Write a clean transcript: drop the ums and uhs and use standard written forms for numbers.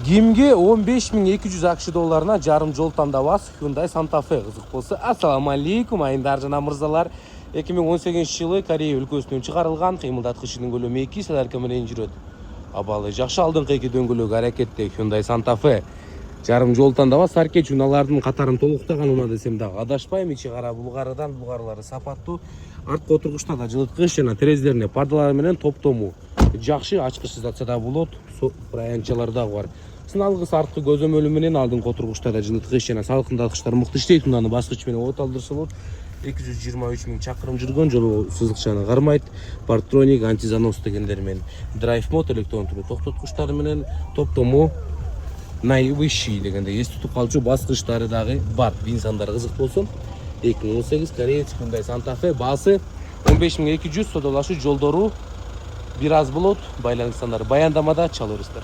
Кимге 15.200 акш долларына жарым жол тандабас Hyundai Santa Fe кызык болсо. Ассаламу алейкум, айындар жана мырзалар. 2018 жылы Корея өлкөсүнөн чыгарылган кыймылдаткычынын көлөмү 2 садарка менен жүрөт. Абалы жакшы алдыңкы эки дөңгөлөк аракетте Hyundai Santa Fe жарым жол тандабас аркеч унаалардын катарын толуктаган уна десем дагы адашпайм. Ичи кара булгарыдан булгарлары сапаттуу. Арткы отургучтарда жылыткыч жана терезелерине падалар менен топтому жакшы, ачкычсыз атса да болот. Проянчалар дагы бар. Сыналгыс арткы көзөмөлү менен алдыңкы отургучтарда жылыткыч жана салкындаткычтар мыкты иштейт. Унаны баскыч менен от алдырсылып 223 000 чакырым жүргөн, жолу сызыкчаны кармайт. Партроник, антизанос дегендер менен драйв мод электрондуу токтоткучтары менен топтому наивысший дегенде эс тутуп калчу баскычтары дагы бар. Инсандар кызык болсун. 2018 Кореец Hyundai Santa Fe баасы 15.200 содолашы жолдору бир аз болот. Байланыстандары баяндамада чалырыздар.